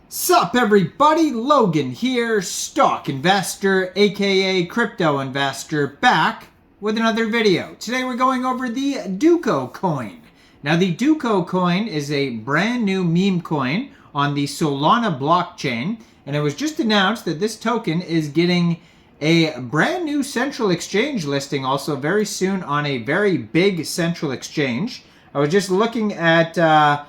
Sup everybody, Logan here, stock investor aka crypto investor, back with another video. Today we're going over the Dukocoin. Now the Dukocoin is a brand new meme coin on the Solana blockchain, and it was just announced that this token is getting a brand new central exchange listing also very soon on a very big central exchange. I was just looking at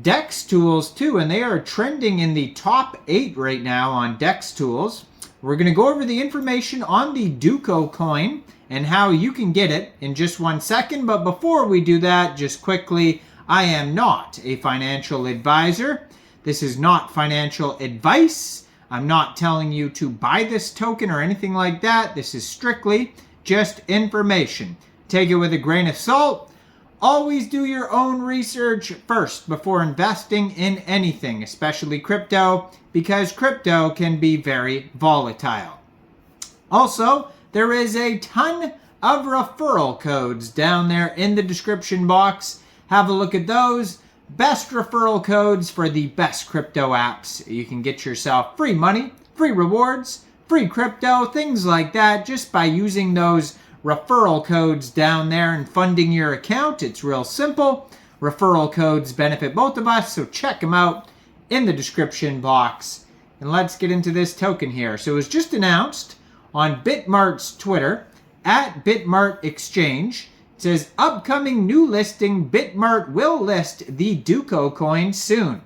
DEX tools too, and they are trending in the top 8 right now on DEX tools. We're going to go over the information on the Dukocoin and how you can get it in just 1 second. But before we do that, just quickly, I am not a financial advisor. This is not financial advice. I'm not telling you to buy this token or anything like that. This is strictly just information. Take it with a grain of salt. Always do your own research first before investing in anything, especially crypto, because crypto can be very volatile. Also, there is a ton of referral codes down there in the description box. Have a look at those. Best referral codes for the best crypto apps. You can get yourself free money, free rewards, free crypto, things like that just by using those referral codes down there and funding your account. It's real simple. Referral codes benefit both of us, so check them out in the description box. And let's get into this token here. So it was just announced on Bitmart's Twitter, at Bitmart Exchange. It says, upcoming new listing, Bitmart will list the Dukocoin soon.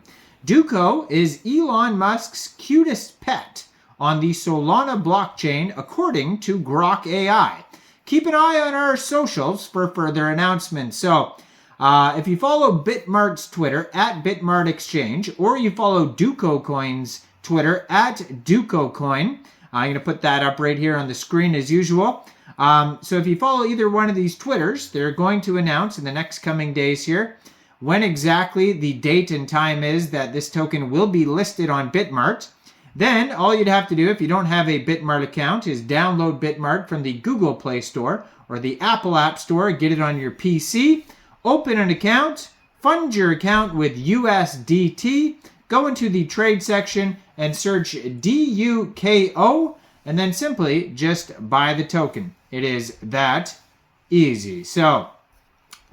Duko is Elon Musk's cutest pet on the Solana blockchain, according to Grok AI. Keep an eye on our socials for further announcements. So if you follow Bitmart's Twitter, at Bitmart Exchange, or you follow Dukocoin's Twitter, at Dukocoin, I'm going to put that up right here on the screen as usual. So if you follow either one of these Twitters, they're going to announce in the next coming days here when exactly the date and time is that this token will be listed on Bitmart. Then all you'd have to do if you don't have a Bitmart account is download Bitmart from the Google Play Store or the Apple App Store, get it on your PC, open an account, fund your account with USDT, go into the trade section and search DUKO, and then simply just buy the token. It is that easy. So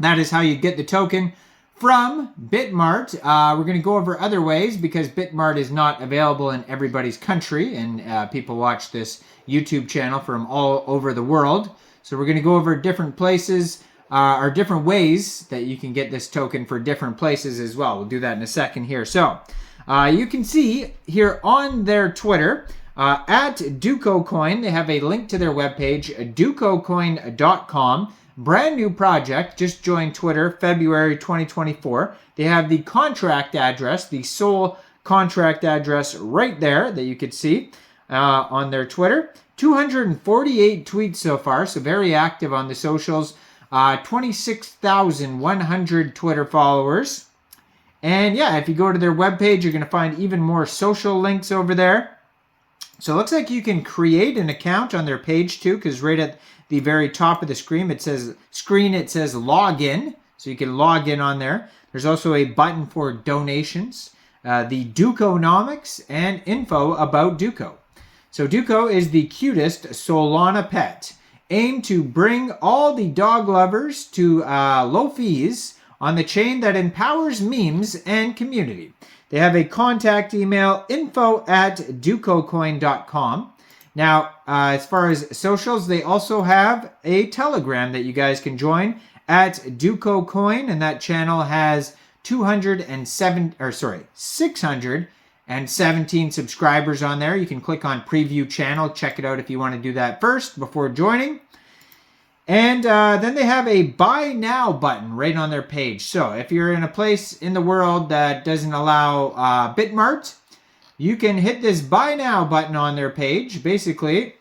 that is how you get the token from Bitmart. We're going to go over other ways because Bitmart is not available in everybody's country, and people watch this YouTube channel from all over the world. So we're going to go over different places or different ways that you can get this token for different places as well. We'll do that in a second here. So you can see here on their Twitter, at Dukocoin, they have a link to their webpage, dukocoin.com. Brand new project, just joined Twitter February 2024. They have the contract address, the sole contract address right there that you could see on their Twitter. 248 tweets so far, so very active on the socials. 26,100 Twitter followers. And yeah, if you go to their webpage, you're going to find even more social links over there. So it looks like you can create an account on their page too, because right at the very top of the screen, it says login. So you can log in on there. There's also a button for donations, the Dukonomics, and info about Duko. So Duko is the cutest Solana pet, aimed to bring all the dog lovers to low fees on the chain that empowers memes and community. They have a contact email, info@dukocoin.com. Now, as far as socials, they also have a Telegram that you guys can join at Dukocoin, and that channel has 617 subscribers on there. You can click on Preview Channel, check it out if you want to do that first before joining. And then they have a Buy Now button right on their page. So if you're in a place in the world that doesn't allow Bitmart, you can hit this Buy Now button on their page. Basically,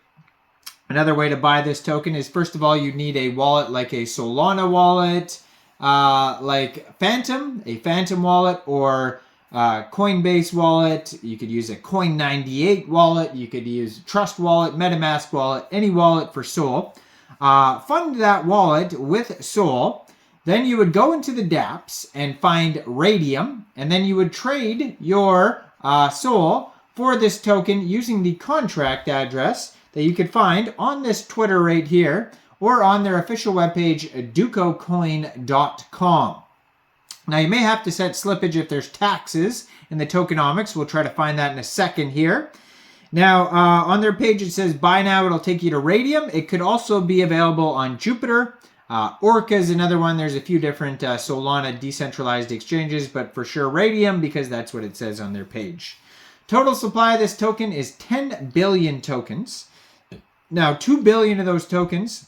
another way to buy this token is, first of all, you need a wallet like a Solana wallet, like a Phantom wallet, or Coinbase wallet. You could use a Coin98 wallet. You could use Trust wallet, MetaMask wallet, any wallet for Sol. Fund that wallet with Sol. Then you would go into the dApps and find Raydium, and then you would trade your SOL for this token using the contract address that you could find on this Twitter right here or on their official webpage, Dukocoin.com. Now, you may have to set slippage if there's taxes in the tokenomics. We'll try to find that in a second here. Now, on their page, it says buy now. It'll take you to Raydium. It could also be available on Jupiter. Orca is another one. There's a few different Solana decentralized exchanges, but for sure Raydium because that's what it says on their page. Total supply of this token is 10 billion tokens. Now, 2 billion of those tokens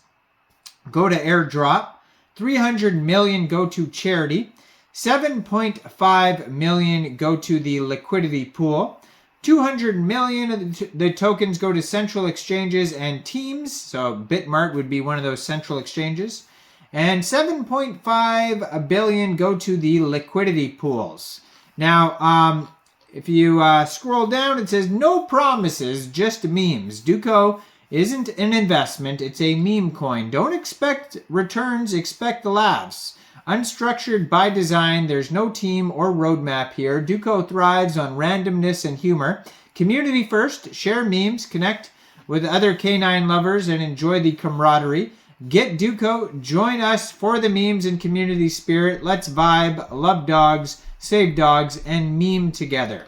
go to airdrop. 300 million go to charity. 7.5 million go to the liquidity pool. 200 million of the tokens go to central exchanges and teams. So Bitmart would be one of those central exchanges. And 7.5 billion go to the liquidity pools. Now, if you scroll down, it says no promises, just memes. Duko isn't an investment, it's a meme coin. Don't expect returns, expect the laughs. Unstructured by design, there's no team or roadmap here. Duko thrives on randomness and humor. Community first, share memes, connect with other canine lovers, and enjoy the camaraderie. Get Duko, join us for the memes and community spirit. Let's vibe, love dogs, save dogs, and meme together.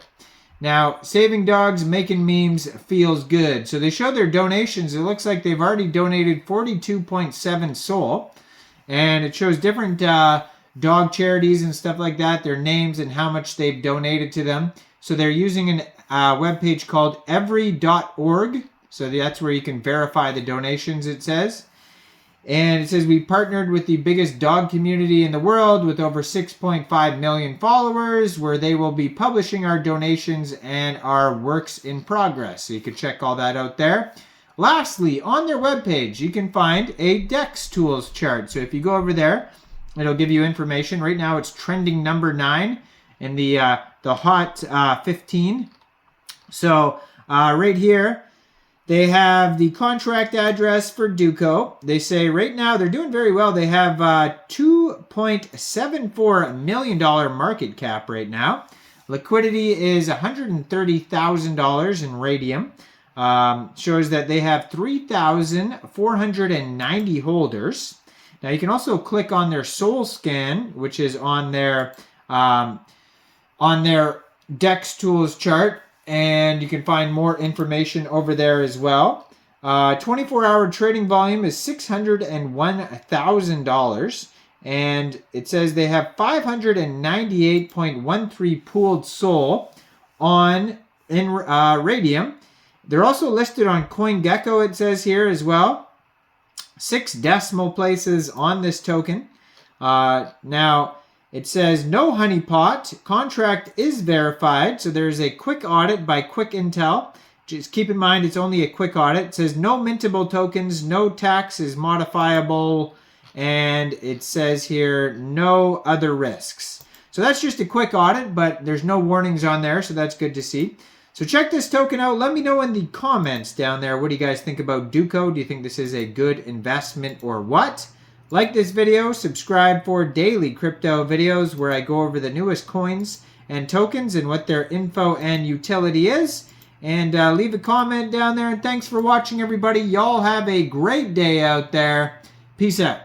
Now, saving dogs, making memes feels good. So they show their donations. It looks like they've already donated 42.7 SOL. And it shows different dog charities and stuff like that, their names and how much they've donated to them. So they're using a webpage called every.org. So that's where you can verify the donations, it says. And it says we partnered with the biggest dog community in the world with over 6.5 million followers, where they will be publishing our donations and our works in progress. So you can check all that out there. Lastly, on their webpage, you can find a DEX tools chart. So if you go over there, it'll give you information. Right now, it's trending number 9 in the hot 15. So right here, they have the contract address for Duko. They say right now they're doing very well. They have $2.74 million market cap right now. Liquidity is $130,000 in Raydium. Shows that they have 3,490 holders. Now you can also click on their Sol Scan, which is on their DEX tools chart, and you can find more information over there as well. 24-hour trading volume is $601,000, and it says they have 598.13 pooled SOL in Raydium. They're also listed on CoinGecko, it says here as well. 6 decimal places on this token. Now, it says no honeypot. Contract is verified. So there's a quick audit by Quick Intel. Just keep in mind it's only a quick audit. It says no mintable tokens. No tax is modifiable. And it says here no other risks. So that's just a quick audit, but there's no warnings on there. So that's good to see. So check this token out. Let me know in the comments down there. What do you guys think about Duko? Do you think this is a good investment or what? Like this video, subscribe for daily crypto videos where I go over the newest coins and tokens and what their info and utility is. And leave a comment down there. And thanks for watching, everybody. Y'all have a great day out there. Peace out.